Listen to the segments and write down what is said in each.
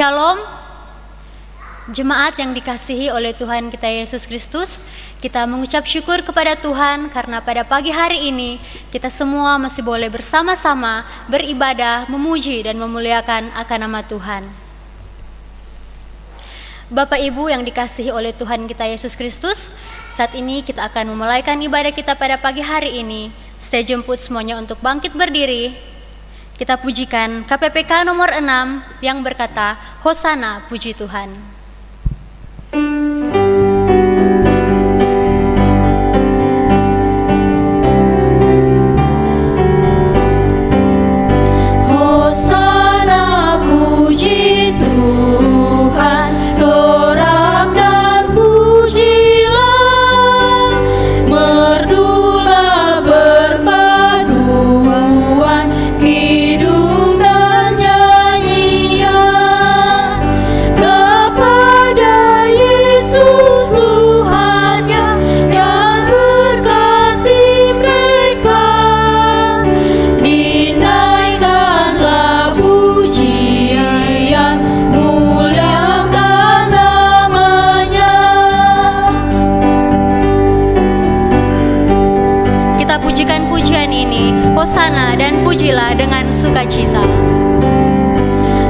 Shalom, jemaat yang dikasihi oleh Tuhan kita Yesus Kristus. Kita mengucap syukur kepada Tuhan karena pada pagi hari ini kita semua masih boleh bersama-sama beribadah, memuji dan memuliakan akan nama Tuhan. Bapak Ibu yang dikasihi oleh Tuhan kita Yesus Kristus, saat ini kita akan memulaikan ibadah kita pada pagi hari ini. Saya jemput semuanya untuk bangkit berdiri. Kita pujikan KPPK nomor 6 yang berkata, Hosana puji Tuhan. Hosana puji Tuhan, sorak dan pujilah, merdulah berpaduan, kidung dan nyanyian kepada Yesus Tuhannya yang berkati mereka. Dinaikkanlah pujian, muliakan namanya. Kita pujikan pujian ini, Hosana dan pujilah dengan sukacita.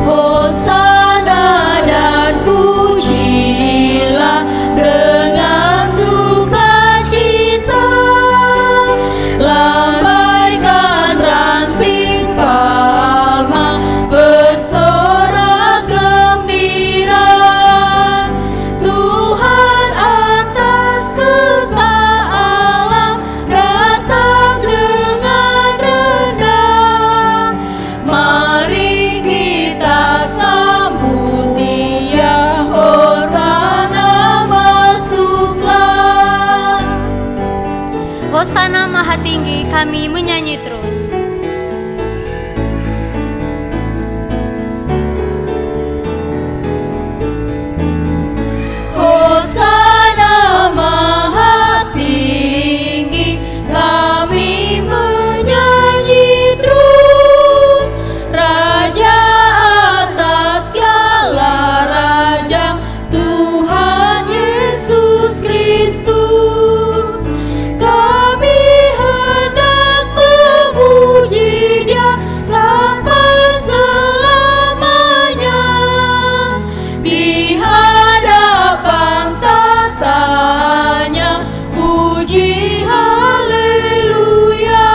Hosana dan pujilah dengan sukacita, lambaikan ranting palma, bersorak gembira. Tuhan atas semesta alam datang dengan rendah. Mari kita sambut Dia, Hosana masuklah. Hosana Maha Tinggi, kami menyanyi terus. Hosana Maha Tinggi, kami menyanyi terus. Raja atas segala raja, Tuhan Yesus Kristus. Kami hendak memuji Dia sampai selamanya. Di hadapan tatanya, puji haleluya.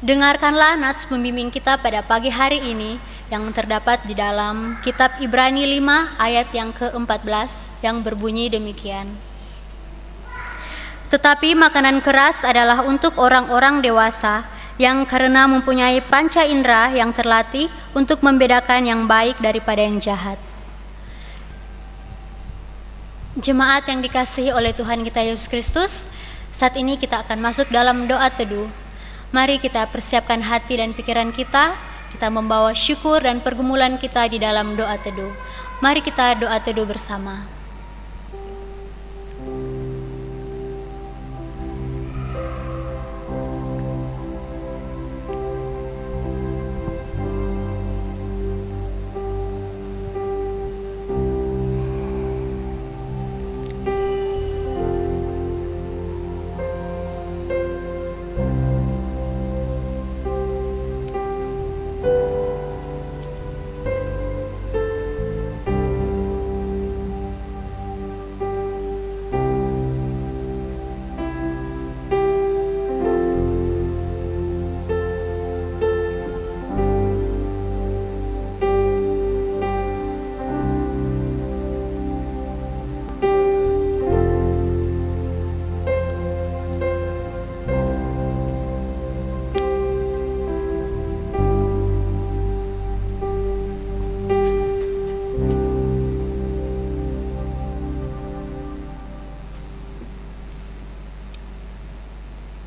Dengarkanlah nats pembimbing kita pada pagi hari ini yang terdapat di dalam kitab Ibrani 5 ayat yang ke-14 yang berbunyi demikian. Tetapi makanan keras adalah untuk orang-orang dewasa yang karena mempunyai panca indera yang terlatih untuk membedakan yang baik daripada yang jahat. Jemaat yang dikasihi oleh Tuhan kita Yesus Kristus, saat ini kita akan masuk dalam doa teduh. Mari kita persiapkan hati dan pikiran kita membawa syukur dan pergumulan kita di dalam doa teduh. Mari kita doa teduh bersama.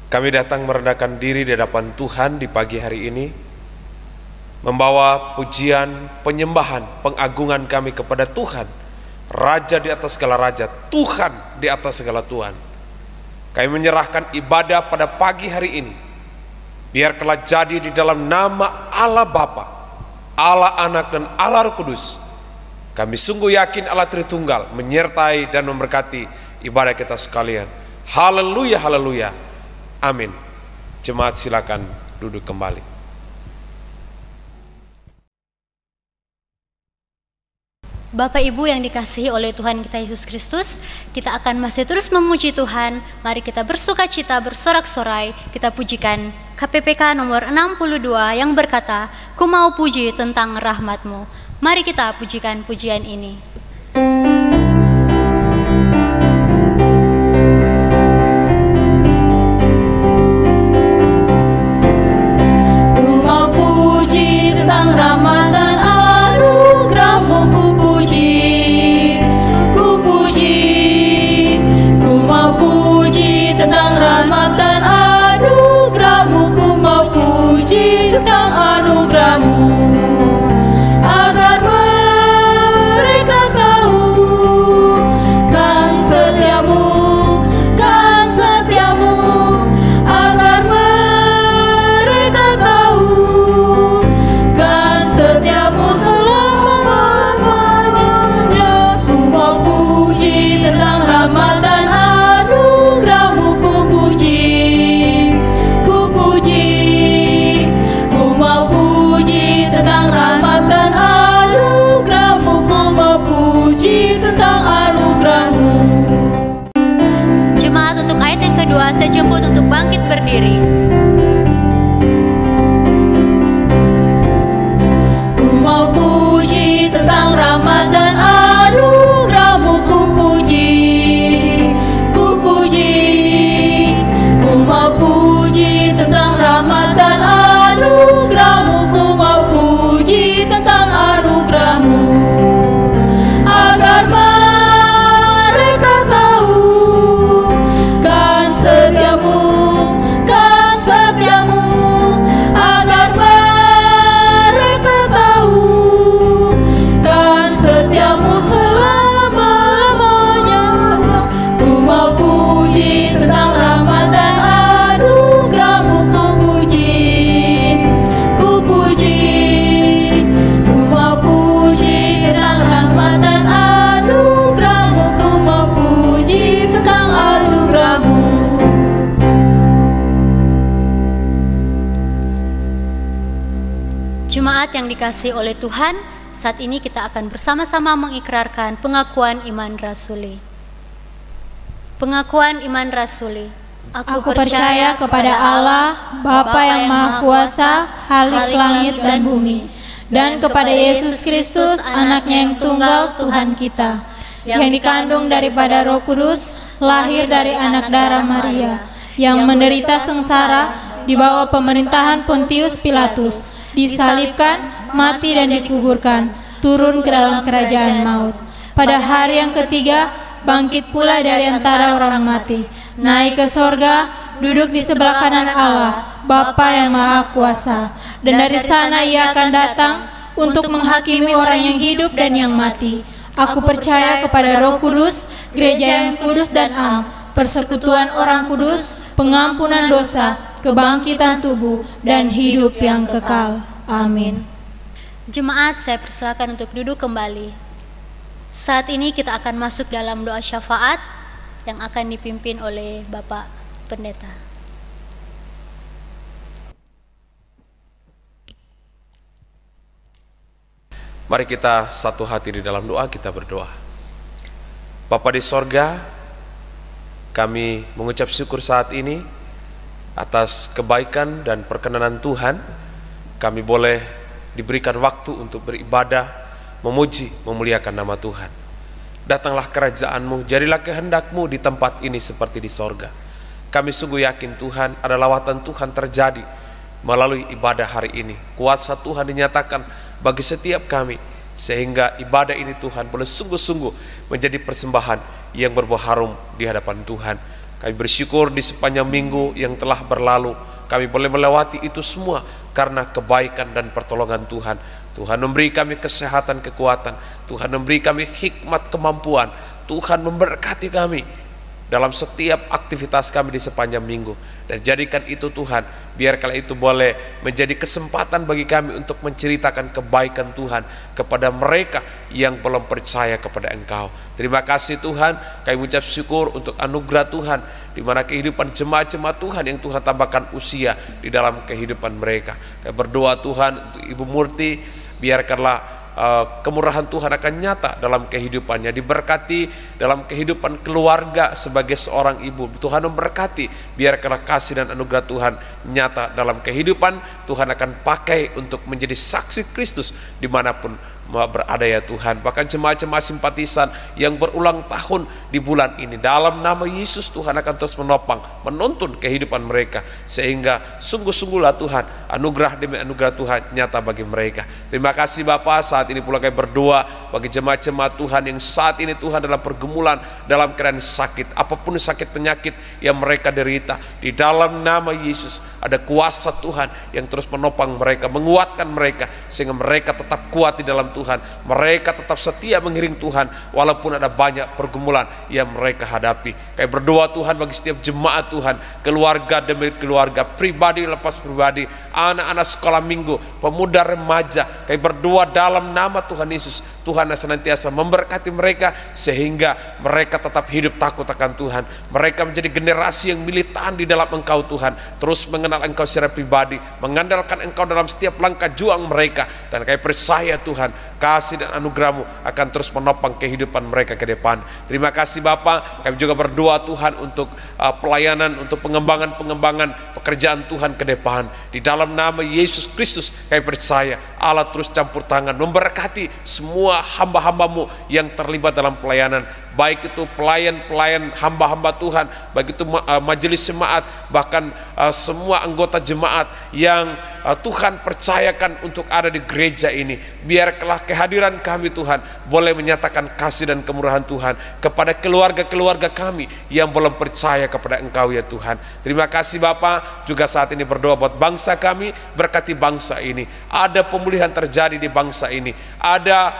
Kami datang merendahkan diri di hadapan Tuhan di pagi hari ini, membawa pujian, penyembahan, pengagungan kami kepada Tuhan, Raja di atas segala raja, Tuhan di atas segala Tuhan. Kami menyerahkan ibadah pada pagi hari ini Biarkanlah jadi di dalam nama Allah Bapa, Allah Anak dan Allah Roh Kudus. Kami sungguh yakin Allah Tritunggal menyertai dan memberkati ibadah kita sekalian. Haleluya, haleluya. Amin. Jemaat silakan duduk kembali. Bapak Ibu yang dikasihi oleh Tuhan kita Yesus Kristus, kita akan masih terus memuji Tuhan. Mari kita bersuka cita, bersorak-sorai, kita pujikan KPPK nomor 62 yang berkata, "Ku mau puji tentang rahmat-Mu." Mari kita pujikan pujian ini. Ku mau puji tentang rahmat dan anugerah-Mu, ku puji, ku mau puji tentang rahmat dan anugerah-Mu, ku mau puji tentang anugerah-Mu, agar mereka tahu kan setiamu, agar mereka tahu kan setiamu selama-lamanya. Ku mau puji tentang rahmat dan anugerah-Mu, ku mau puji tentang rahmat dan anugerah-Mu, ku mau puji tentang anugerah-Mu. Jemaat, untuk ayat yang kedua saya jemput untuk bangkit berdiri. Ku mau puji tentang rahmat dan anugerah-Mu, ku mau puji tentang rahmat dan anugerah-Mu, ku mau puji tentang anugerah-Mu, agar mereka tahu kan setiamu, agar mereka tahu kan setiamu selama-lamanya. Ku mau puji tentang rahmat dan anugerah-Mu, ku mau puji tentang rahmat dan anugerah-Mu, ku mau puji tentang anugerah-Mu. Jemaat yang dikasihi oleh Tuhan, saat ini kita akan bersama-sama mengikrarkan pengakuan iman rasuli. Pengakuan iman rasuli. Aku percaya kepada Allah, Bapa yang Maha Kuasa, Khalik langit dan bumi, dan kepada Yesus Kristus, Anaknya yang tunggal, Tuhan kita, yang dikandung daripada Roh Kudus, lahir dari anak darah Maria, yang menderita sengsara di bawah pemerintahan Pontius Pilatus, disalibkan, mati dan dikuburkan, turun ke dalam kerajaan maut. Pada hari yang ketiga, bangkit pula dari antara orang mati, naik ke sorga, duduk di sebelah kanan Allah, Bapa yang Maha Kuasa, dan dari sana Ia akan datang untuk menghakimi orang yang hidup dan yang mati. Aku percaya kepada Roh Kudus, gereja yang kudus dan am, persekutuan orang kudus, pengampunan dosa, kebangkitan tubuh, dan hidup yang kekal. Amin. Jemaat, saya persilakan untuk duduk kembali. Saat ini kita akan masuk dalam doa syafaat yang akan dipimpin oleh Bapak Pendeta. Mari kita satu hati di dalam doa, kita berdoa. Bapa di sorga, kami mengucap syukur saat ini atas kebaikan dan perkenanan Tuhan. Kami boleh diberikan waktu untuk beribadah, memuji, memuliakan nama Tuhan. Datanglah kerajaan-Mu, jadilah kehendak-Mu di tempat ini seperti di sorga. Kami sungguh yakin Tuhan, ada lawatan Tuhan terjadi melalui ibadah hari ini. Kuasa Tuhan dinyatakan bagi setiap kami, sehingga ibadah ini Tuhan boleh sungguh-sungguh menjadi persembahan yang berbuah harum di hadapan Tuhan. Kami bersyukur di sepanjang minggu yang telah berlalu, kami boleh melewati itu semua karena kebaikan dan pertolongan Tuhan. Tuhan memberi kami kesehatan, kekuatan. Tuhan memberi kami hikmat, kemampuan. Tuhan memberkati kami dalam setiap aktivitas kami di sepanjang minggu. Dan jadikan itu Tuhan, biarkanlah itu boleh menjadi kesempatan bagi kami untuk menceritakan kebaikan Tuhan kepada mereka yang belum percaya kepada Engkau. Terima kasih Tuhan, kami mengucap syukur untuk anugerah Tuhan, di mana kehidupan jemaat-jemaat Tuhan yang Tuhan tambahkan usia di dalam kehidupan mereka. Kami berdoa Tuhan untuk Ibu Murti, biarkanlah kemurahan Tuhan akan nyata dalam kehidupannya, diberkati dalam kehidupan keluarga sebagai seorang ibu. Tuhan memberkati, biarkanlah kasih dan anugerah Tuhan nyata dalam kehidupan. Tuhan akan pakai untuk menjadi saksi Kristus dimanapun berada ya Tuhan. Bahkan jemaat-jemaat simpatisan yang berulang tahun di bulan ini, dalam nama Yesus Tuhan akan terus menopang, menuntun kehidupan mereka, sehingga sungguh-sungguhlah Tuhan, anugerah demi anugerah Tuhan nyata bagi mereka. Terima kasih Bapa. Saat ini pula kami berdoa bagi jemaat-jemaat Tuhan yang saat ini Tuhan dalam pergumulan, dalam keadaan sakit, apapun sakit penyakit yang mereka derita, di dalam nama Yesus ada kuasa Tuhan yang terus menopang mereka, menguatkan mereka, sehingga mereka tetap kuat di dalam Tuhan, mereka tetap setia mengiring Tuhan walaupun ada banyak pergumulan yang mereka hadapi. Kami berdoa Tuhan bagi setiap jemaat Tuhan, keluarga demi keluarga, pribadi lepas pribadi, anak-anak sekolah minggu, pemuda remaja. Kami berdoa dalam nama Tuhan Yesus, Tuhan senantiasa memberkati mereka sehingga mereka tetap hidup takut akan Tuhan. Mereka menjadi generasi yang militan di dalam Engkau Tuhan, terus mengenal Engkau secara pribadi, mengandalkan Engkau dalam setiap langkah juang mereka. Dan kami percaya Tuhan, kasih dan anugerah-Mu akan terus menopang kehidupan mereka ke depan. Terima kasih Bapa. Kami juga berdoa Tuhan untuk pelayanan, untuk pengembangan pekerjaan Tuhan ke depan. Di dalam nama Yesus Kristus kami percaya Allah terus campur tangan, memberkati semua hamba-hamba-Mu yang terlibat dalam pelayanan, baik itu pelayan-pelayan hamba-hamba Tuhan, baik itu majelis jemaat, bahkan semua anggota jemaat yang Tuhan percayakan untuk ada di gereja ini. Biarlah kehadiran kami Tuhan boleh menyatakan kasih dan kemurahan Tuhan kepada keluarga-keluarga kami yang belum percaya kepada Engkau ya Tuhan. Terima kasih Bapa. Juga saat ini berdoa buat bangsa kami, berkati bangsa ini. Ada pemulihan terjadi di bangsa ini, ada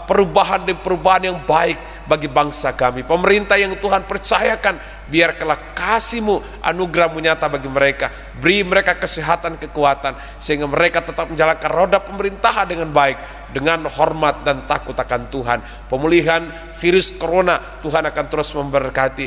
perubahan dan perubahan yang baik bagi bangsa kami. Pemerintah yang Tuhan percayakan, biarkanlah kasih-Mu, anugerah-Mu nyata bagi mereka. Beri mereka kesehatan, kekuatan, sehingga mereka tetap menjalankan roda pemerintahan dengan baik, dengan hormat dan takut akan Tuhan. Pemulihan virus corona, Tuhan akan terus memberkati.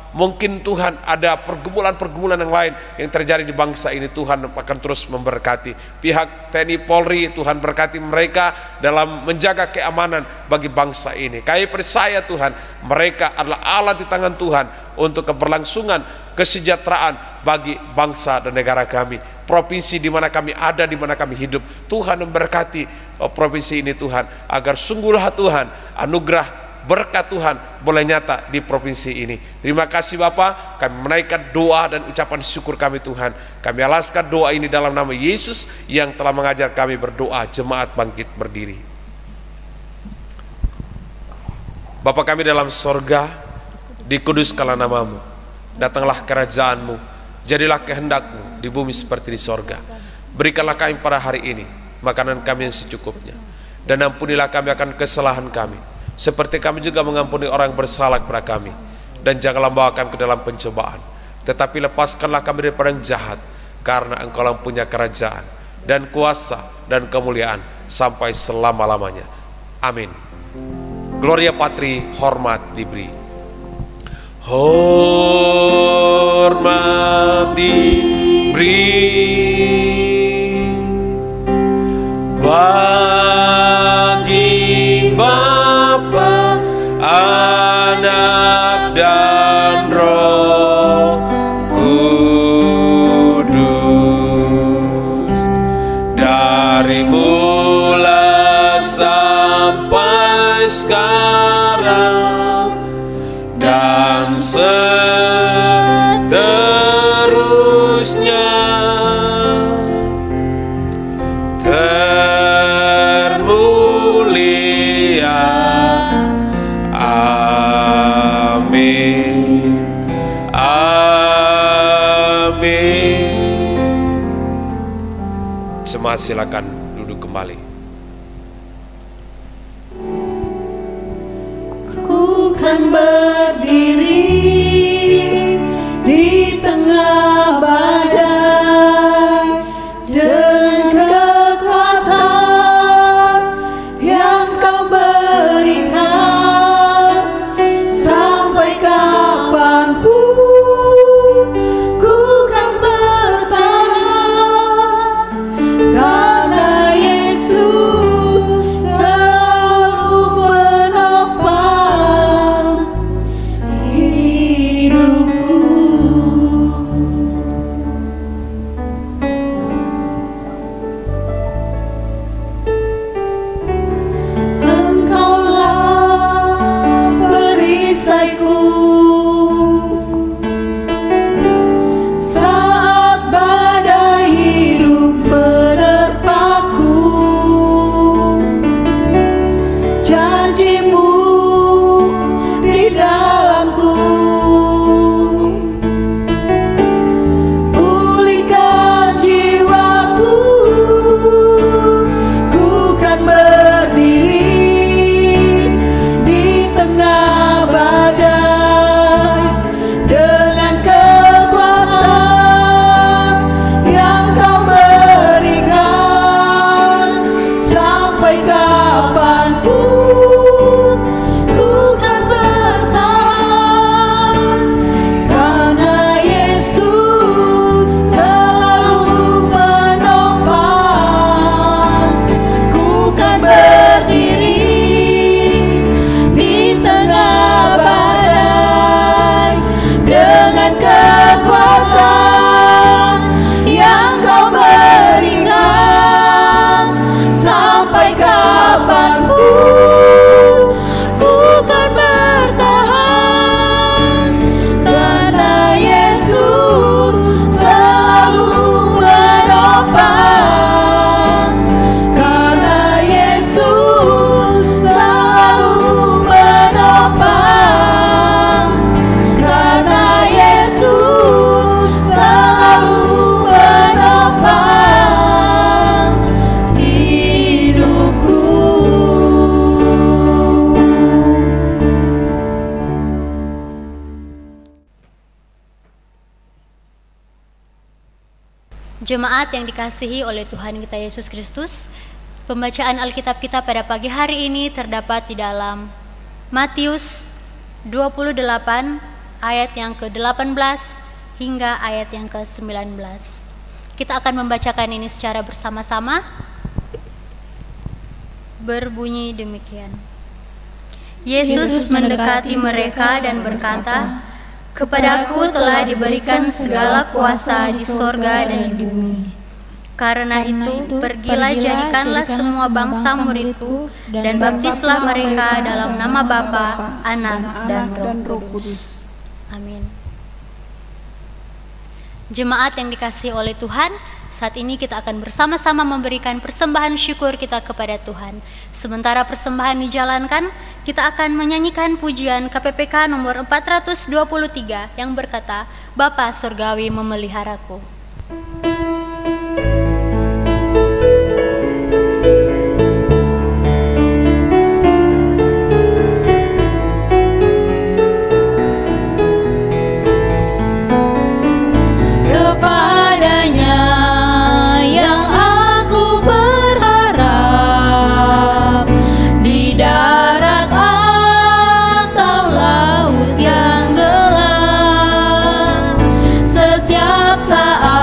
Mungkin Tuhan ada pergumulan-pergumulan yang lain yang terjadi di bangsa ini, Tuhan akan terus memberkati. Pihak TNI Polri, Tuhan berkati mereka dalam menjaga keamanan bagi bangsa ini. Kami percaya Tuhan, mereka adalah alat di tangan Tuhan untuk keberlangsungan kesejahteraan bagi bangsa dan negara kami. Provinsi di mana kami ada, di mana kami hidup, Tuhan memberkati provinsi ini Tuhan, agar sungguhlah Tuhan, anugerah berkat Tuhan boleh nyata di provinsi ini. Terima kasih Bapa. Kami menaikkan doa dan ucapan syukur kami Tuhan. Kami alaskan doa ini dalam nama Yesus yang telah mengajar kami berdoa. Jemaat bangkit berdiri. Bapa kami dalam sorga, dikuduskanlah nama-Mu, datanglah kerajaan-Mu, jadilah kehendak-Mu di bumi seperti di sorga. Berikanlah kami pada hari ini makanan kami yang secukupnya, dan ampunilah kami akan kesalahan kami, seperti kami juga mengampuni orang bersalah kepada kami. Dan janganlah membawa kami ke dalam pencobaan, tetapi lepaskanlah kami daripada yang jahat, karena Engkau lah punya kerajaan dan kuasa dan kemuliaan sampai selama-lamanya. Amin. Gloria Patri, hormat diberi. Hormat diberi bagi Bapa, Anak dan Roh Kudus, dari mula sampai sekarang dan seterusnya. Jemaat silakan duduk kembali. Ku akan berdiri di tengah badai dengan kekuatan yang Kau berikan. Sampai kapanpun ku kan bertahan, karena Yesus selalu menopang hidupku. Engkaulah perisaiku saat badai hidup menerpaku. Janji-Mu di dalamku, pulihkan jiwaku. Ku kan berdiri di tengah badai dengan kekuatan yang Kau berikan. Sampai kapanpun ku kan bertahan, karena Yesus selalu menopang. Ku kan berdiri di tengah badai dengan kekuatan yang Kau berikan. Sampai kapanpun ku kan bertahan, karena Yesus selalu menopang. Karena Yesus selalu menopang. Karena Yesus selalu menopang hidupku. Jemaat yang dikasihi oleh Tuhan kita Yesus Kristus, pembacaan Alkitab kita pada pagi hari ini terdapat di dalam Matius 28 ayat yang ke-18 hingga ayat yang ke-19. Kita akan membacakan ini secara bersama-sama. Berbunyi demikian. Yesus mendekati mereka dan berkata, "Kepadaku telah diberikan segala kuasa di sorga dan di bumi. Karena itu, pergilah jadikanlah semua bangsa muridku, dan baptislah mereka dalam nama Bapa, Anak, dan Roh Kudus." Amin. Jemaat yang dikasihi oleh Tuhan, saat ini kita akan bersama-sama memberikan persembahan syukur kita kepada Tuhan. Sementara persembahan dijalankan, kita akan menyanyikan pujian KPPK nomor 423 yang berkata, "Bapa Surgawi memeliharaku." Kepadanya yang aku berharap, di darat atau laut yang gelap, setiap saat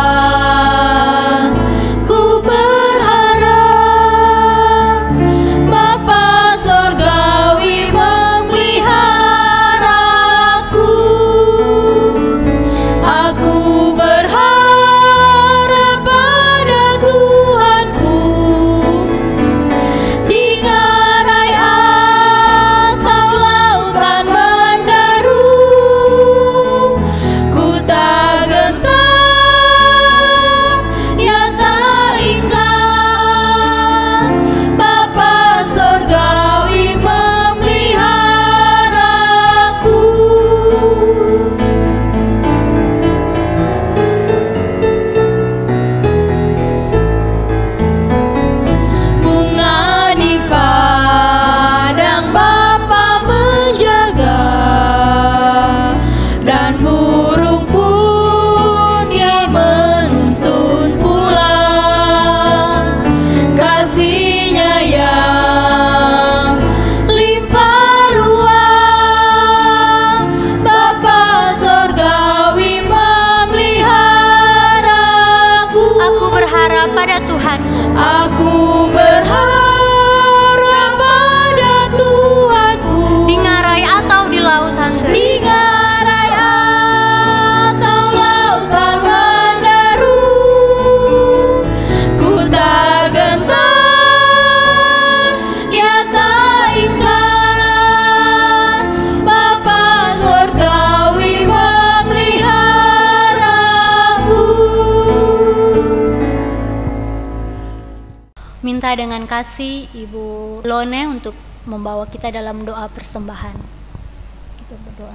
kita dengan kasih Ibu Lone untuk membawa kita dalam doa persembahan. Kita berdoa.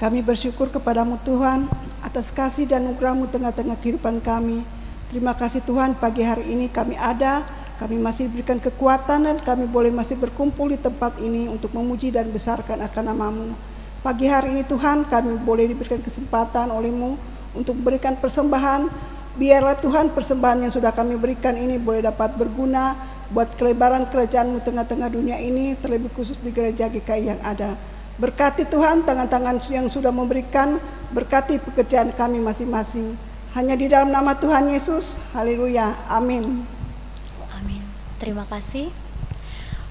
Kami bersyukur kepadamu Tuhan atas kasih dan anugerah-Mu tengah-tengah kehidupan kami. Terima kasih Tuhan, pagi hari ini kami ada, kami masih diberikan kekuatan dan kami boleh masih berkumpul di tempat ini untuk memuji dan besarkan akan nama-Mu. Pagi hari ini Tuhan, kami boleh diberikan kesempatan oleh-Mu untuk memberikan persembahan. Biarlah Tuhan persembahan yang sudah kami berikan ini boleh dapat berguna buat kelebaran kerajaan-Mu tengah-tengah dunia ini, terlebih khusus di gereja GKI yang ada. Berkati Tuhan tangan-tangan yang sudah memberikan, berkati pekerjaan kami masing-masing. Hanya di dalam nama Tuhan Yesus, haleluya, amin. Amin. Terima kasih.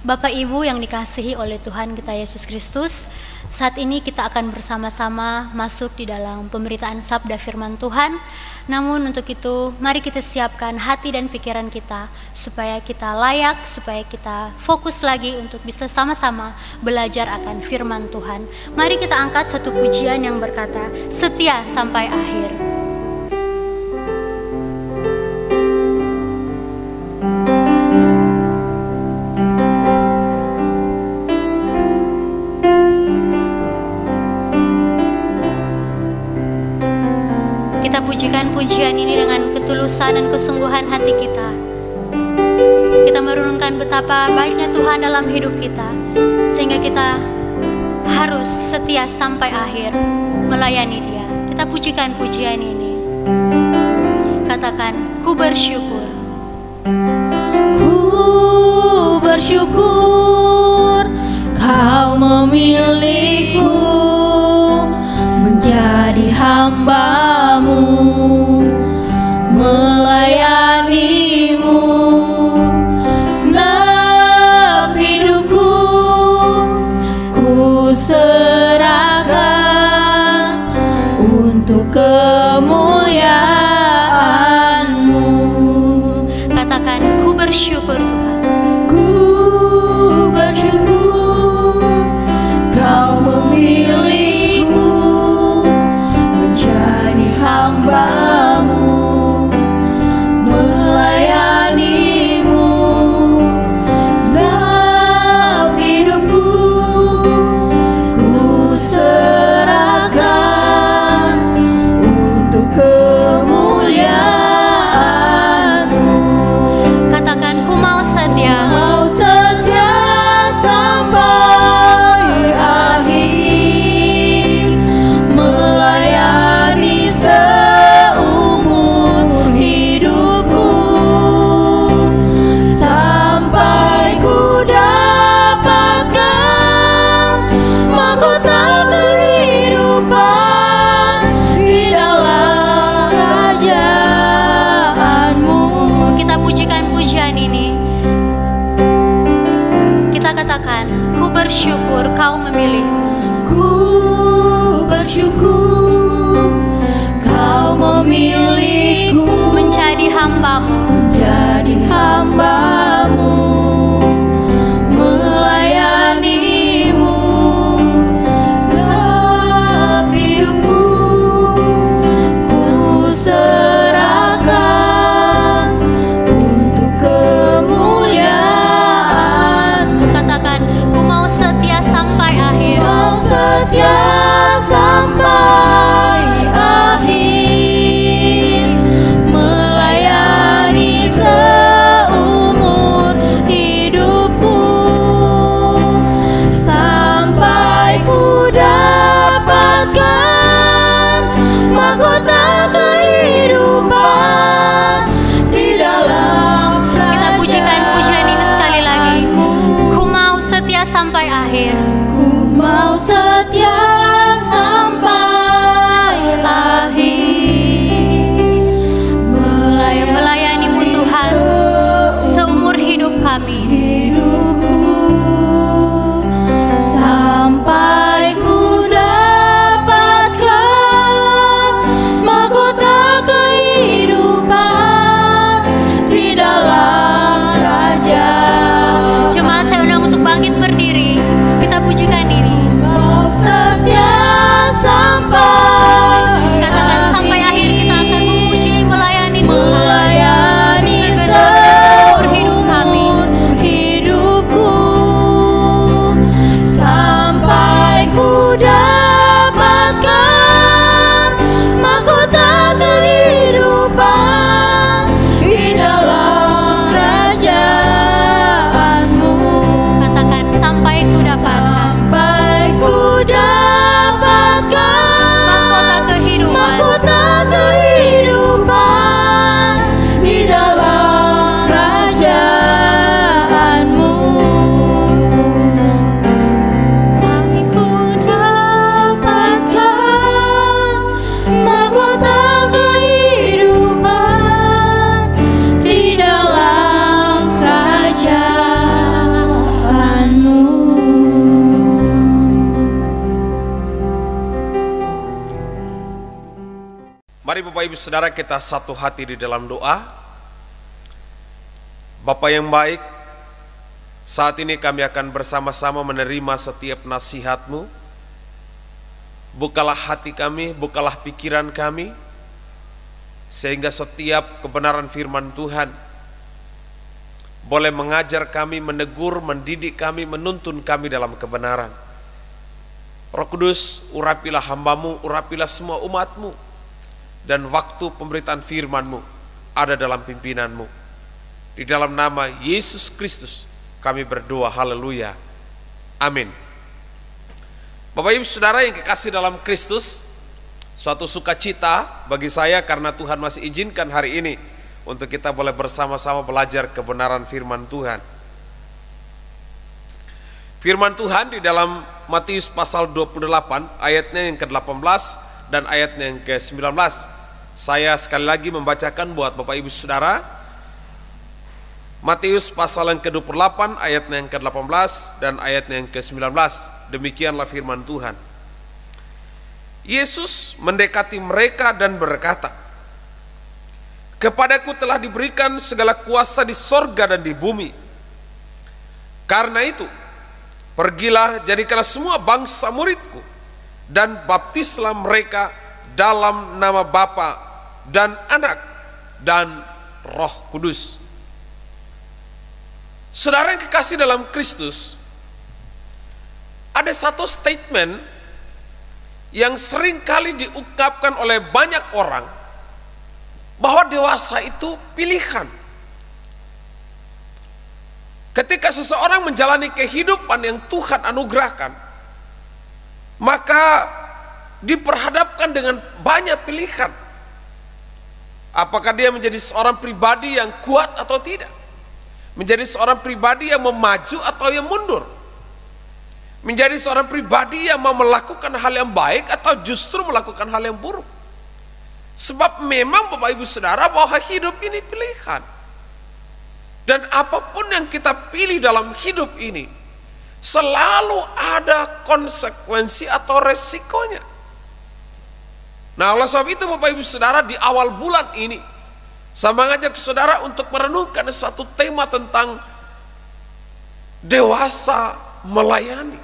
Bapak Ibu yang dikasihi oleh Tuhan kita Yesus Kristus, saat ini kita akan bersama-sama masuk di dalam pemberitaan sabda firman Tuhan. Namun untuk itu, mari kita siapkan hati dan pikiran kita, supaya kita layak, supaya kita fokus lagi untuk bisa sama-sama belajar akan firman Tuhan. Mari kita angkat satu pujian yang berkata, setia sampai akhir. Kita pujikan pujian ini dengan ketulusan dan kesungguhan hati kita. Kita merenungkan betapa baiknya Tuhan dalam hidup kita, sehingga kita harus setia sampai akhir melayani Dia. Kita pujikan pujian ini. Katakan, ku bersyukur. Ku bersyukur Kau memilihku menjadi hamba-Mu, melayani-Mu. Senang hidupku ku serahkan untuk kemuliaan-Mu. Katakan, ku bersyukur Tuhan. Ku bersyukur Kau memilihku menjadi hamba-Mu, melayani-Mu. Setiap hidupku ku serahkan untuk kemuliaan-Mu. Katakan, ku mau setia. Mau setia sampai akhir, melayani seumur hidupku, sampai ku dapatkan mahkota kehidupan di dalam kerajaan-Mu. Kita pujikan pujian ini. Kita katakan, ku bersyukur Kau memilihku. Ku bersyukur Kau memilihku Menjadi hamba-Mu, menjadi hamba-Mu, melayani-Mu. Setiap hidupku ku serahkan untuk kemuliaan-Mu. katakan, ku mau setia sampai akhir. Mau setia sampai akhir, melayani seumur hidupku, sampai ku dapatkan mahkota kehidupan di dalam kerajaan. Kita pujikan pujian ini sekali lagi. Ku mau setia sampai akhir. Ku mau setia sampai akhir, Melayani-Mu Tuhan seumur hidup kami. hidupku, sampai ku dapatkan mahkota kehidupan di dalam kerajaan. Jemaat, saya undang untuk bangkit berdiri. Kita pujikan ini. Mau setia sampai Katakan, Mari Bapak Ibu Saudara kita satu hati di dalam doa. Bapa yang baik, saat ini kami akan bersama-sama menerima setiap nasihat-Mu. Bukalah hati kami, bukalah pikiran kami, sehingga setiap kebenaran firman Tuhan boleh mengajar kami, menegur, mendidik kami, menuntun kami dalam kebenaran. Roh Kudus, urapilah hamba-Mu, urapilah semua umat-Mu, dan waktu pemberitaan firman-Mu ada dalam pimpinan-Mu. Di dalam nama Yesus Kristus kami berdoa, haleluya, amin. Bapak Ibu Saudara yang kekasih dalam Kristus, suatu sukacita bagi saya karena Tuhan masih izinkan hari ini untuk kita boleh bersama-sama belajar kebenaran firman Tuhan. Firman Tuhan di dalam Matius pasal 28 ayatnya yang ke-18 dan ayatnya yang ke-19. Saya sekali lagi membacakan buat Bapak Ibu Saudara. Matius pasal yang ke-28 ayatnya yang ke-18 dan ayatnya yang ke-19. Demikianlah firman Tuhan. Yesus mendekati mereka dan berkata, "Kepadaku telah diberikan segala kuasa di sorga dan di bumi. Karena itu, pergilah jadikanlah semua bangsa muridku, dan baptislah mereka dalam nama Bapa dan Anak dan Roh Kudus." Saudara yang kekasih dalam Kristus, ada satu statement yang sering kali diungkapkan oleh banyak orang, bahwa dewasa itu pilihan. Ketika seseorang menjalani kehidupan yang Tuhan anugerahkan, maka diperhadapkan dengan banyak pilihan. Apakah dia menjadi seorang pribadi yang kuat atau tidak? Menjadi seorang pribadi yang memaju atau yang mundur? Menjadi seorang pribadi yang mau melakukan hal yang baik atau justru melakukan hal yang buruk? Sebab memang Bapak Ibu Saudara, bahwa hidup ini pilihan. Dan apapun yang kita pilih dalam hidup ini, selalu ada konsekuensi atau resikonya. Nah, oleh sebab itu Bapak Ibu Saudara, di awal bulan ini saya mengajak saudara untuk merenungkan satu tema tentang dewasa melayani.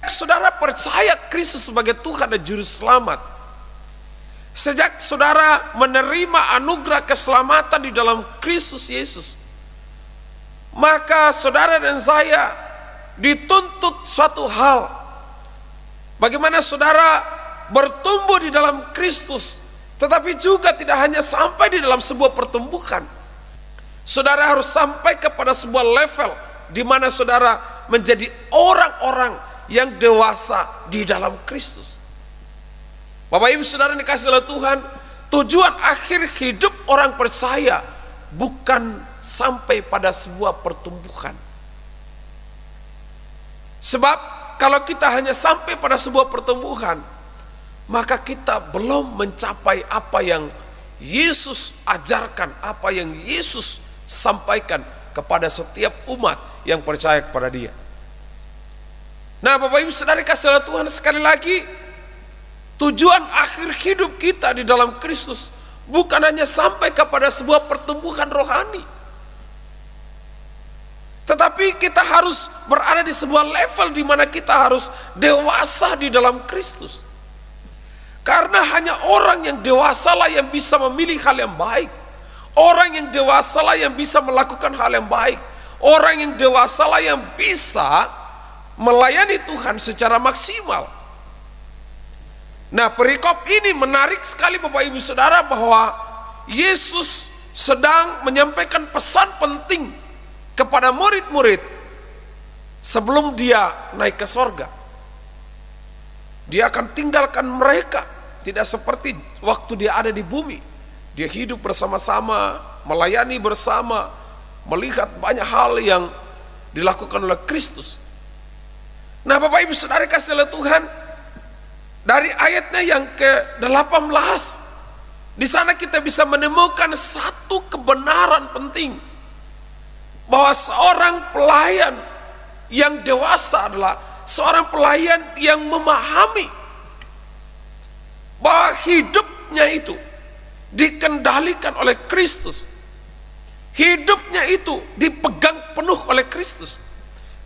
Saudara percaya Kristus sebagai Tuhan dan Juru Selamat, sejak saudara menerima anugerah keselamatan di dalam Kristus Yesus, maka saudara dan saya dituntut suatu hal. Bagaimana saudara bertumbuh di dalam Kristus, tetapi juga tidak hanya sampai di dalam sebuah pertumbuhan. Saudara harus sampai kepada sebuah level di mana saudara menjadi orang-orang yang dewasa di dalam Kristus. Bapak Ibu Saudara yang dikasihi oleh Tuhan, tujuan akhir hidup orang percaya bukan sampai pada sebuah pertumbuhan. Sebab kalau kita hanya sampai pada sebuah pertumbuhan, maka kita belum mencapai apa yang Yesus ajarkan, apa yang Yesus sampaikan kepada setiap umat yang percaya kepada Dia. Nah, Bapak Ibu Saudara kasih oleh Tuhan, sekali lagi, tujuan akhir hidup kita di dalam Kristus bukan hanya sampai kepada sebuah pertumbuhan rohani, tetapi kita harus berada di sebuah level di mana kita harus dewasa di dalam Kristus. Karena hanya orang yang dewasalah yang bisa memilih hal yang baik. Orang yang dewasalah yang bisa melakukan hal yang baik. Orang yang dewasalah yang bisa melayani Tuhan secara maksimal. Nah, perikop ini menarik sekali Bapak Ibu Saudara, bahwa Yesus sedang menyampaikan pesan penting kepada murid-murid sebelum Dia naik ke sorga. Dia akan tinggalkan mereka, tidak seperti waktu Dia ada di bumi. Dia hidup bersama-sama, melayani bersama, melihat banyak hal yang dilakukan oleh Kristus. Nah, Bapak Ibu Saudara kasih oleh Tuhan, dari ayatnya yang ke-18, di sana kita bisa menemukan satu kebenaran penting, bahwa seorang pelayan yang dewasa adalah seorang pelayan yang memahami bahwa hidupnya itu dikendalikan oleh Kristus. Hidupnya itu dipegang penuh oleh Kristus.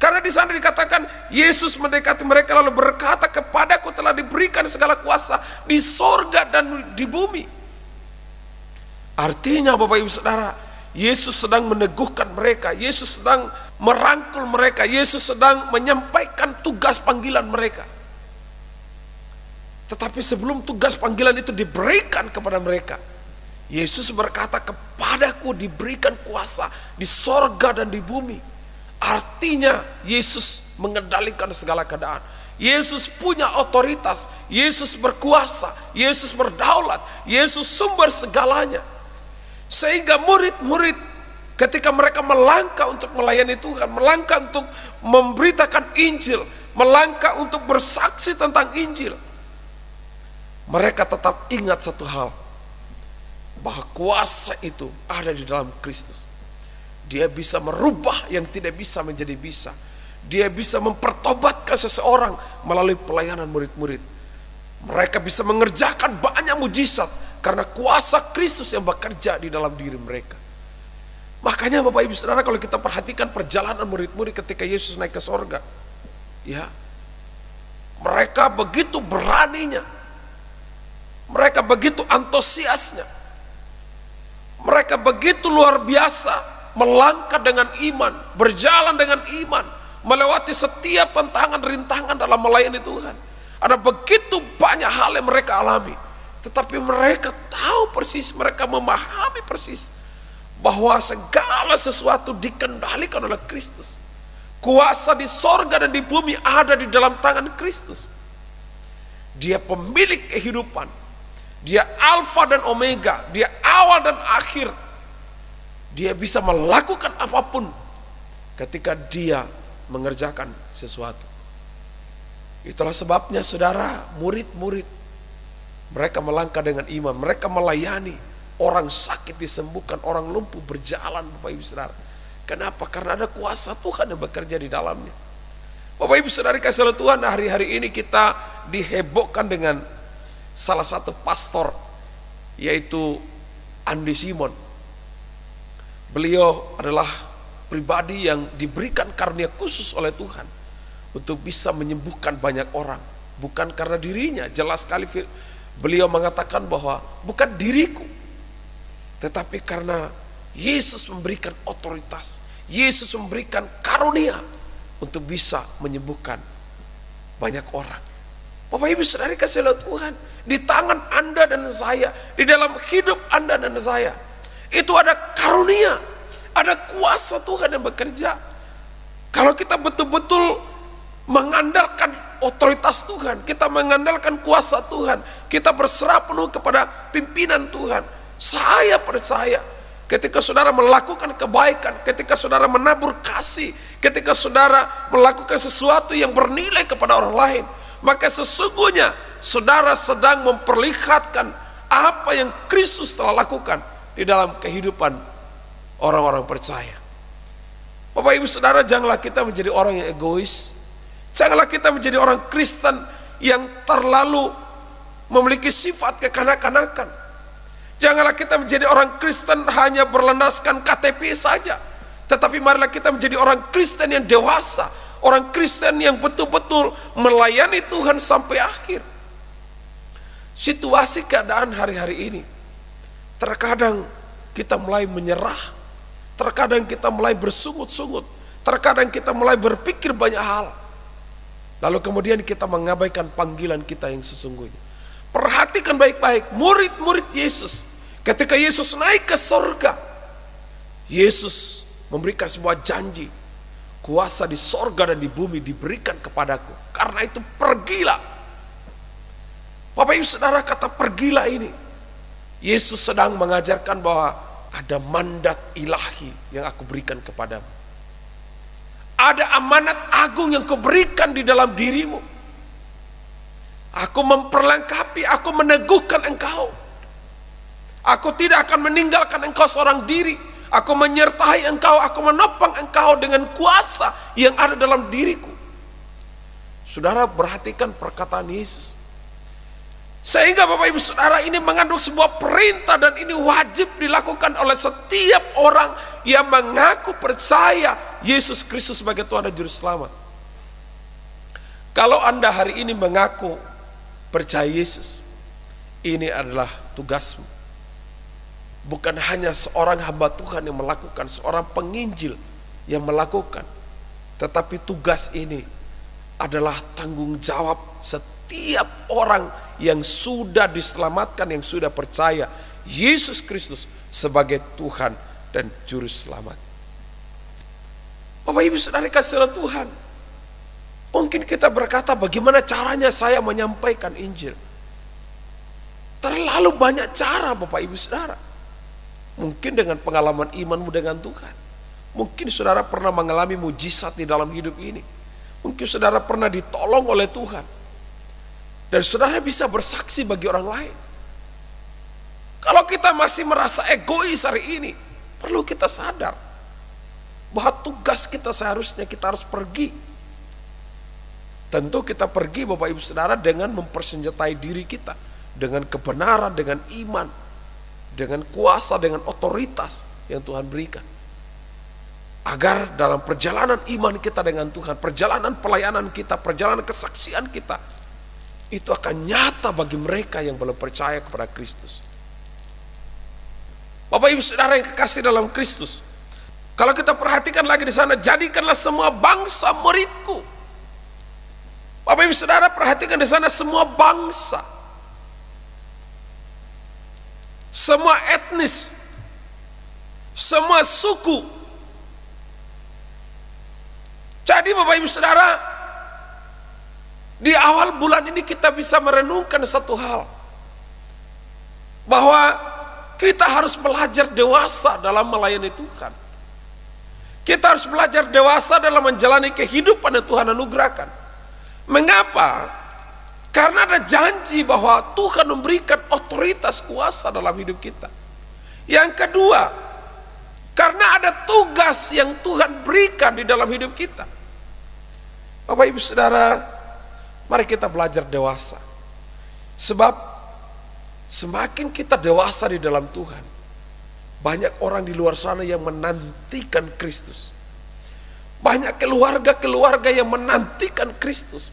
Karena di sana dikatakan Yesus mendekati mereka lalu berkata, kepadaku telah diberikan segala kuasa di sorga dan di bumi. Artinya Bapak Ibu Saudara, Yesus sedang meneguhkan mereka, Yesus sedang merangkul mereka, Yesus sedang menyampaikan tugas panggilan mereka. Tetapi sebelum tugas panggilan itu diberikan kepada mereka, Yesus berkata, kepadaku diberikan kuasa di sorga dan di bumi. Artinya Yesus mengendalikan segala keadaan. Yesus punya otoritas, Yesus berkuasa, Yesus berdaulat, Yesus sumber segalanya. Sehingga murid-murid ketika mereka melangkah untuk melayani Tuhan, melangkah untuk memberitakan Injil, melangkah untuk bersaksi tentang Injil, mereka tetap ingat satu hal, bahwa kuasa itu ada di dalam Kristus. Dia bisa merubah yang tidak bisa menjadi bisa. Dia bisa mempertobatkan seseorang melalui pelayanan murid-murid. Mereka bisa mengerjakan banyak mujizat karena kuasa Kristus yang bekerja di dalam diri mereka. Makanya Bapak Ibu Saudara, kalau kita perhatikan perjalanan murid-murid ketika Yesus naik ke sorga, ya, mereka begitu beraninya, mereka begitu antusiasnya, mereka begitu luar biasa melangkah dengan iman, berjalan dengan iman, melewati setiap tantangan rintangan dalam melayani Tuhan. Ada begitu banyak hal yang mereka alami, tetapi mereka tahu persis, mereka memahami persis bahwa segala sesuatu dikendalikan oleh Kristus. Kuasa di sorga dan di bumi ada di dalam tangan Kristus. Dia pemilik kehidupan, dia Alfa dan Omega, dia awal dan akhir. Dia bisa melakukan apapun ketika dia mengerjakan sesuatu. Itulah sebabnya saudara, murid-murid mereka melangkah dengan iman, mereka melayani, orang sakit disembuhkan, orang lumpuh berjalan, Bapak Ibu Saudara. Kenapa? Karena ada kuasa Tuhan yang bekerja di dalamnya. Bapak Ibu Saudara kasih oleh Tuhan, hari-hari ini kita dihebohkan dengan salah satu pastor, yaitu Andi Simon. Beliau adalah pribadi yang diberikan karunia khusus oleh Tuhan untuk bisa menyembuhkan banyak orang. Bukan karena dirinya, jelas sekali beliau mengatakan bahwa bukan diriku, tetapi karena Yesus memberikan otoritas, Yesus memberikan karunia untuk bisa menyembuhkan banyak orang. Bapak Ibu Saudara kasih oleh Tuhan, di tangan Anda dan saya, di dalam hidup Anda dan saya, itu ada karunia, ada kuasa Tuhan yang bekerja. Kalau kita betul-betul mengandalkan otoritas Tuhan, kita mengandalkan kuasa Tuhan, kita berserah penuh kepada pimpinan Tuhan, saya percaya ketika saudara melakukan kebaikan, ketika saudara menabur kasih, ketika saudara melakukan sesuatu yang bernilai kepada orang lain, maka sesungguhnya saudara sedang memperlihatkan apa yang Kristus telah lakukan di dalam kehidupan orang-orang percaya. Bapak Ibu Saudara, janganlah kita menjadi orang yang egois. Janganlah kita menjadi orang Kristen yang terlalu memiliki sifat kekanak-kanakan. Janganlah kita menjadi orang Kristen hanya berlandaskan KTP saja. Tetapi marilah kita menjadi orang Kristen yang dewasa, orang Kristen yang betul-betul melayani Tuhan sampai akhir. Situasi keadaan hari-hari ini, terkadang kita mulai menyerah, terkadang kita mulai bersungut-sungut, terkadang kita mulai berpikir banyak hal, lalu kemudian kita mengabaikan panggilan kita yang sesungguhnya. Perhatikan baik-baik, murid-murid Yesus, ketika Yesus naik ke sorga, Yesus memberikan sebuah janji, kuasa di sorga dan di bumi diberikan kepadaku, karena itu pergilah. Bapak Ibu Saudara, kata pergilah ini, Yesus sedang mengajarkan bahwa ada mandat ilahi yang aku berikan kepadamu. Ada amanat agung yang kuberikan di dalam dirimu. Aku memperlengkapi, aku meneguhkan engkau. Aku tidak akan meninggalkan engkau seorang diri. Aku menyertai engkau, aku menopang engkau dengan kuasa yang ada dalam diriku. Saudara, perhatikan perkataan Yesus. Sehingga Bapak Ibu Saudara, ini mengandung sebuah perintah dan ini wajib dilakukan oleh setiap orang yang mengaku percaya Yesus Kristus sebagai Tuhan dan Juru Selamat. Kalau Anda hari ini mengaku percaya Yesus, ini adalah tugasmu. Bukan hanya seorang hamba Tuhan yang melakukan, seorang penginjil yang melakukan, tetapi tugas ini adalah tanggung jawab setiap orang yang sudah diselamatkan, yang sudah percaya Yesus Kristus sebagai Tuhan dan Juru Selamat. Bapak Ibu Saudara kasih oleh Tuhan, mungkin kita berkata, bagaimana caranya saya menyampaikan Injil? Terlalu banyak cara Bapak Ibu Saudara. Mungkin dengan pengalaman imanmu dengan Tuhan. Mungkin saudara pernah mengalami mujizat di dalam hidup ini. Mungkin saudara pernah ditolong oleh Tuhan. Dan saudara bisa bersaksi bagi orang lain. Kalau kita masih merasa egois hari ini, perlu kita sadar bahwa tugas kita seharusnya kita harus pergi. Tentu kita pergi Bapak Ibu Saudara dengan mempersenjatai diri kita dengan kebenaran, dengan iman, dengan kuasa, dengan otoritas yang Tuhan berikan. Agar dalam perjalanan iman kita dengan Tuhan, perjalanan pelayanan kita, perjalanan kesaksian kita, itu akan nyata bagi mereka yang belum percaya kepada Kristus. Bapak Ibu Saudara yang kekasih dalam Kristus, kalau kita perhatikan lagi di sana, jadikanlah semua bangsa muridku. Bapak Ibu Saudara perhatikan di sana, semua bangsa, semua etnis, semua suku. Jadi Bapak Ibu Saudara, di awal bulan ini kita bisa merenungkan satu hal, bahwa kita harus belajar dewasa dalam melayani Tuhan. Kita harus belajar dewasa dalam menjalani kehidupan yang Tuhan anugerahkan. Mengapa? Karena ada janji bahwa Tuhan memberikan otoritas kuasa dalam hidup kita. Yang kedua, karena ada tugas yang Tuhan berikan di dalam hidup kita. Bapak Ibu Saudara, mari kita belajar dewasa. Sebab semakin kita dewasa di dalam Tuhan, banyak orang di luar sana yang menantikan Kristus. Banyak keluarga-keluarga yang menantikan Kristus.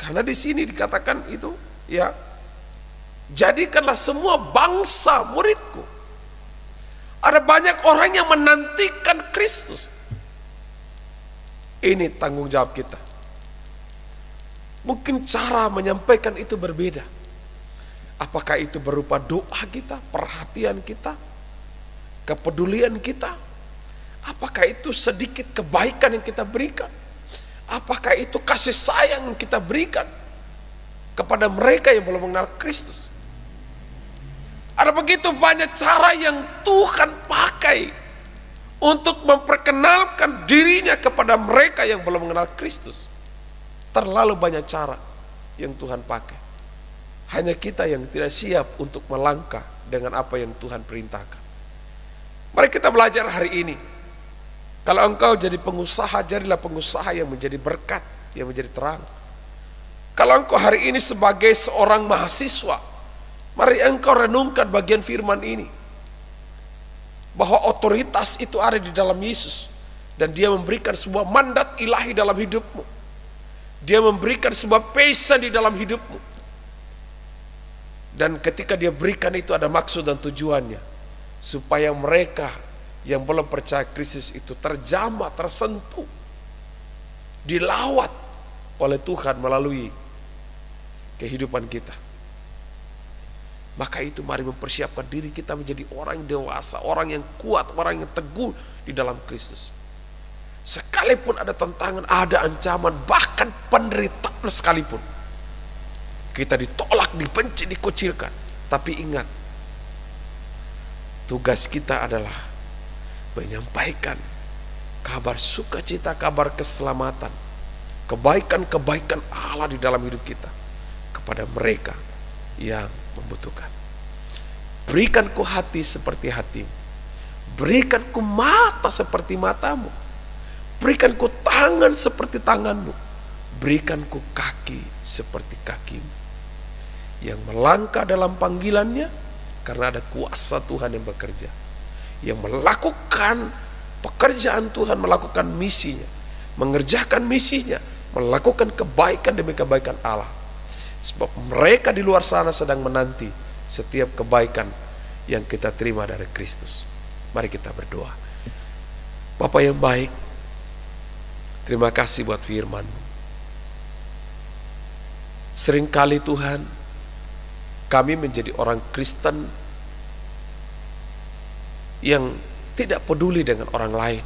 Karena di sini dikatakan itu, ya, jadikanlah semua bangsa muridku. Ada banyak orang yang menantikan Kristus. Ini tanggung jawab kita. Mungkin cara menyampaikan itu berbeda. Apakah itu berupa doa kita, perhatian kita, kepedulian kita? Apakah itu sedikit kebaikan yang kita berikan? Apakah itu kasih sayang yang kita berikan kepada mereka yang belum mengenal Kristus? Ada begitu banyak cara yang Tuhan pakai untuk memperkenalkan dirinya kepada mereka yang belum mengenal Kristus. Terlalu banyak cara yang Tuhan pakai. Hanya kita yang tidak siap untuk melangkah dengan apa yang Tuhan perintahkan. Mari kita belajar hari ini. Kalau engkau jadi pengusaha, jadilah pengusaha yang menjadi berkat, yang menjadi terang. Kalau engkau hari ini sebagai seorang mahasiswa, mari engkau renungkan bagian firman ini. Bahwa otoritas itu ada di dalam Yesus. Dan dia memberikan sebuah mandat ilahi dalam hidupmu. Dia memberikan sebuah passion di dalam hidupmu. Dan ketika dia berikan itu ada maksud dan tujuannya. Supaya mereka yang belum percaya Kristus itu terjamah, tersentuh, dilawat oleh Tuhan melalui kehidupan kita. Maka itu mari mempersiapkan diri kita menjadi orang yang dewasa, orang yang kuat, orang yang teguh di dalam Kristus. Sekalipun ada tantangan, ada ancaman, bahkan penderitaan sekalipun, kita ditolak, dibenci, dikucilkan. Tapi ingat, tugas kita adalah menyampaikan kabar sukacita, kabar keselamatan, kebaikan-kebaikan Allah di dalam hidup kita kepada mereka yang membutuhkan. Berikanku hati seperti hatimu, berikanku mata seperti matamu, berikanku tangan seperti tanganmu, berikanku kaki seperti kakimu. yang melangkah dalam panggilannya karena ada kuasa Tuhan yang bekerja, yang melakukan pekerjaan Tuhan, melakukan misinya, mengerjakan misinya, melakukan kebaikan demi kebaikan Allah. Sebab mereka di luar sana sedang menanti setiap kebaikan yang kita terima dari Kristus. Mari kita berdoa. Bapa yang baik, terima kasih buat firman-Mu. Seringkali Tuhan, kami menjadi orang Kristen yang tidak peduli dengan orang lain.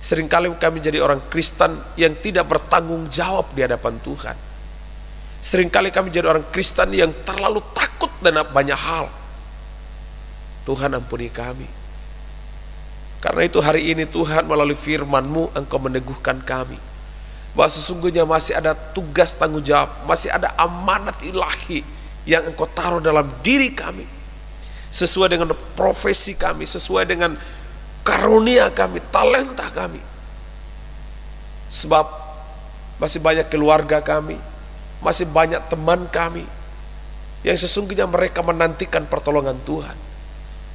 Seringkali kami menjadi orang Kristen yang tidak bertanggung jawab di hadapan Tuhan. Seringkali kami menjadi orang Kristen yang terlalu takut dengan banyak hal. Tuhan ampuni kami. Karena itu hari ini Tuhan melalui firman-Mu Engkau meneguhkan kami bahwa sesungguhnya masih ada tugas tanggung jawab, masih ada amanat ilahi yang Engkau taruh dalam diri kami, sesuai dengan profesi kami, sesuai dengan karunia kami, talenta kami. Sebab masih banyak keluarga kami, masih banyak teman kami yang sesungguhnya mereka menantikan pertolongan Tuhan.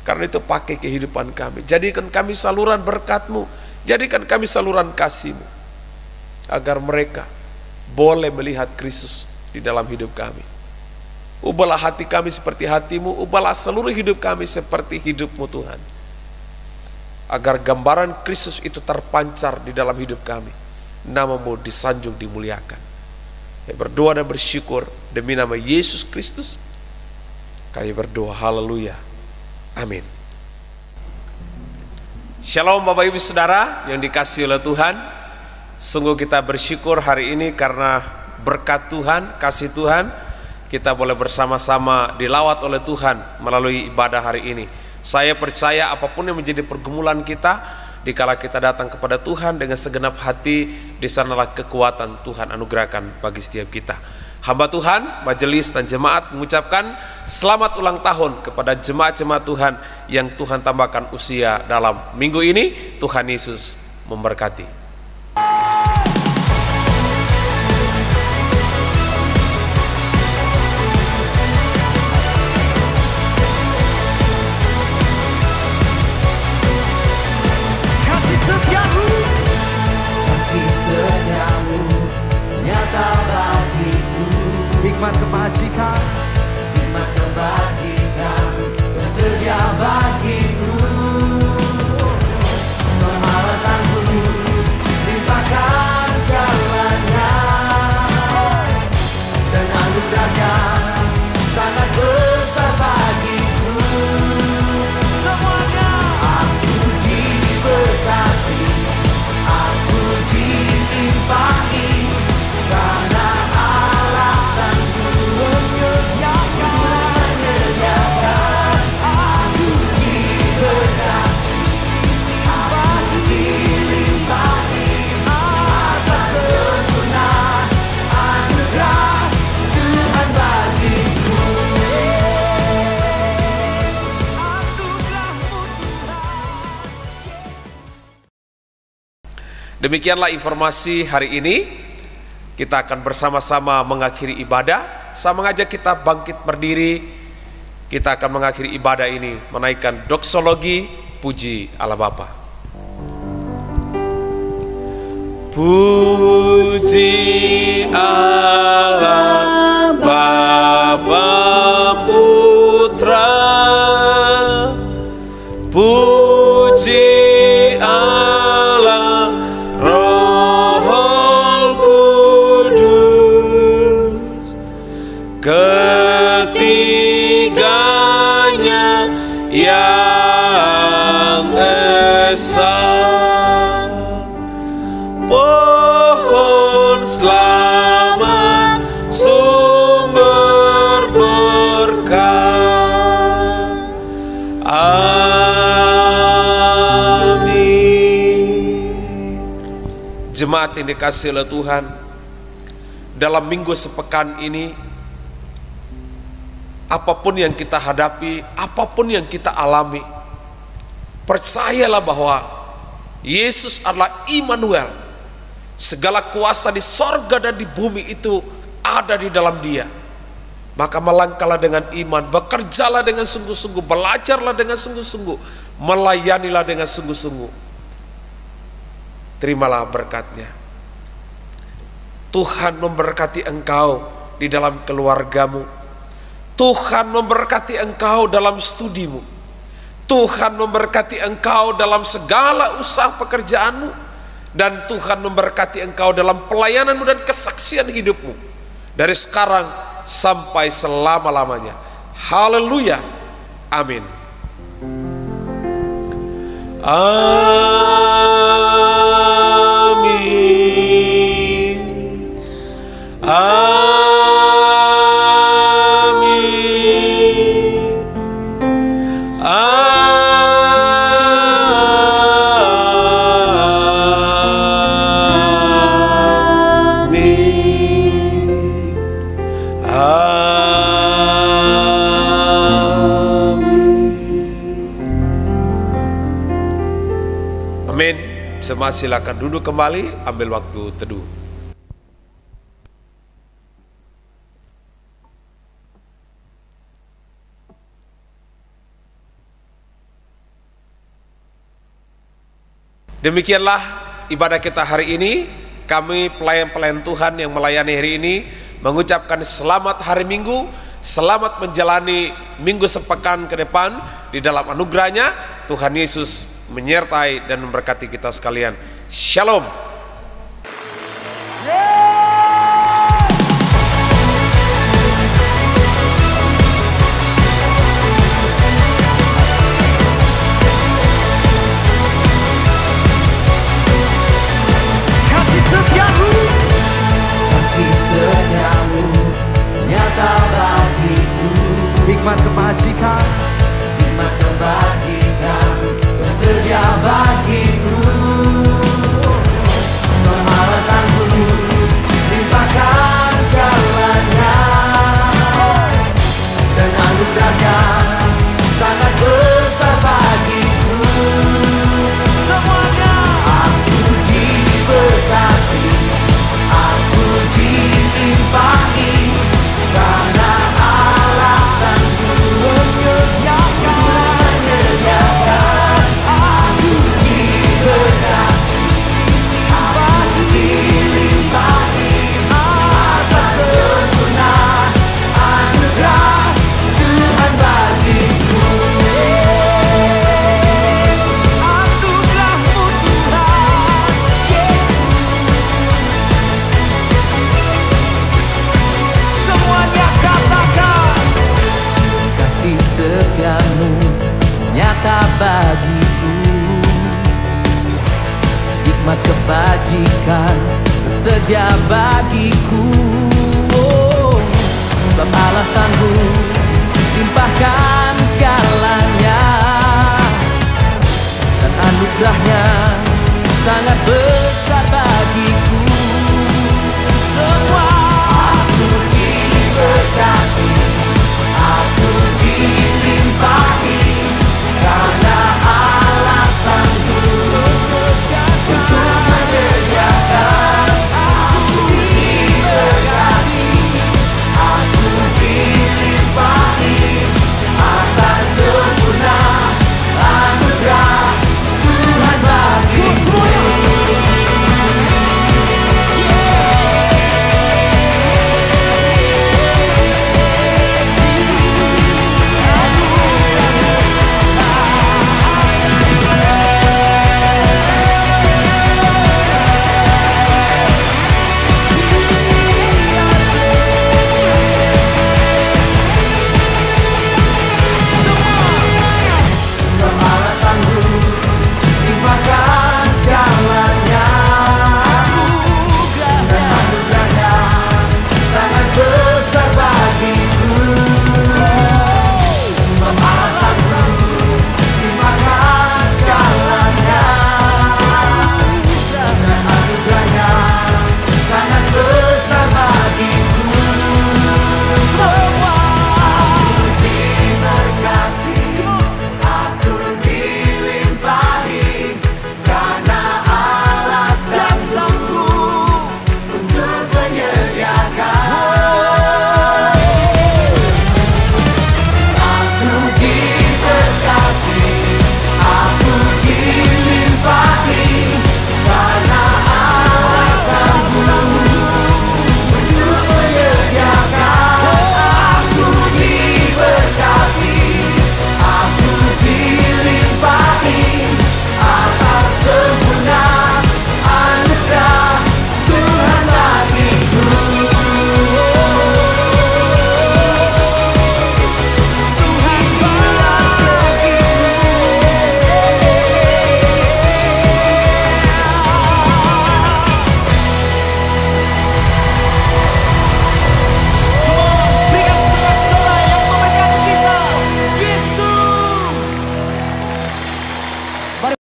Karena itu pakai kehidupan kami, jadikan kami saluran berkat-Mu, jadikan kami saluran kasih-Mu, agar mereka boleh melihat Kristus di dalam hidup kami. Ubahlah hati kami seperti hati-Mu, ubahlah seluruh hidup kami seperti hidup-Mu Tuhan, agar gambaran Kristus itu terpancar di dalam hidup kami, nama-Mu disanjung, dimuliakan. Ya, berdoa dan bersyukur demi nama Yesus Kristus kami berdoa, haleluya, amin. Shalom Bapak Ibu Saudara yang dikasihi oleh Tuhan. Sungguh kita bersyukur hari ini karena berkat Tuhan, kasih Tuhan, kita boleh bersama-sama dilawat oleh Tuhan melalui ibadah hari ini. Saya percaya apapun yang menjadi pergumulan kita, dikala kita datang kepada Tuhan dengan segenap hati, di sanalah kekuatan Tuhan anugerahkan bagi setiap kita. Hamba Tuhan, majelis dan jemaat mengucapkan selamat ulang tahun kepada jemaat-jemaat Tuhan yang Tuhan tambahkan usia dalam minggu ini. Tuhan Yesus memberkati. Hikmat kebajikan, hikmat kebajikan tersedia bagiku. Semua alasanku limpahkan segalanya, dan anugerahnya sangat besar bagiku. Semuanya aku diberkati, aku dilimpahi, karena alasanku menyediakan. Aku diberkati, aku dilimpahi atas sempurna anugerah Tuhan bagiku. Anugerah-Mu Tuhan. Demikianlah informasi hari ini. Kita akan bersama-sama mengakhiri ibadah. Saya mengajak kita bangkit berdiri. Kita akan mengakhiri ibadah ini menaikkan doksologi puji Allah Bapa. Puji Allah Bapa Putra, puji Allah Roh Kudus, ketiganya yang esa. Pohon selamat, sumber berkah. Amin. Jemaat yang dikasihi oleh Tuhan, dalam minggu sepekan ini, apapun yang kita hadapi, apapun yang kita alami, percayalah bahwa Yesus adalah Immanuel. Segala kuasa di sorga dan di bumi itu ada di dalam Dia. Maka melangkahlah dengan iman, bekerjalah dengan sungguh-sungguh, belajarlah dengan sungguh-sungguh, melayanilah dengan sungguh-sungguh. Terimalah berkatnya. Tuhan memberkati engkau di dalam keluargamu. Tuhan memberkati engkau dalam studimu. Tuhan memberkati engkau dalam segala usaha pekerjaanmu. Dan Tuhan memberkati engkau dalam pelayananmu dan kesaksian hidupmu. Dari sekarang sampai selama-lamanya. Haleluya. Amin. Amin. Amin. Amin. Semua silakan duduk kembali, ambil waktu teduh. Demikianlah ibadah kita hari ini. Kami pelayan-pelayan Tuhan yang melayani hari ini mengucapkan selamat hari Minggu, selamat menjalani minggu sepekan ke depan di dalam anugerahnya. Tuhan Yesus menyertai dan memberkati kita sekalian. Shalom. Kasih setiamu nyata bagiku, hikmat kebajikan tersedia bagiku. Semua alasanku limpahkan segalanya, dan anugerahnya sangat besar bagiku. Semuanya aku diberkati, aku dilimpahi, karena alasanku menyediakan. Aku diberkati, aku dilimpahi, atas sempurna anugerah Tuhan bagiku. Anugerahmu Tuhan Yesus, semuanya katakan. Kasih setiamu nyata bagiku, hikmat kebajikan tersedia bagiku. Oh, sebab alasanku limpahkan segalanya, dan anugerahnya sangat besar.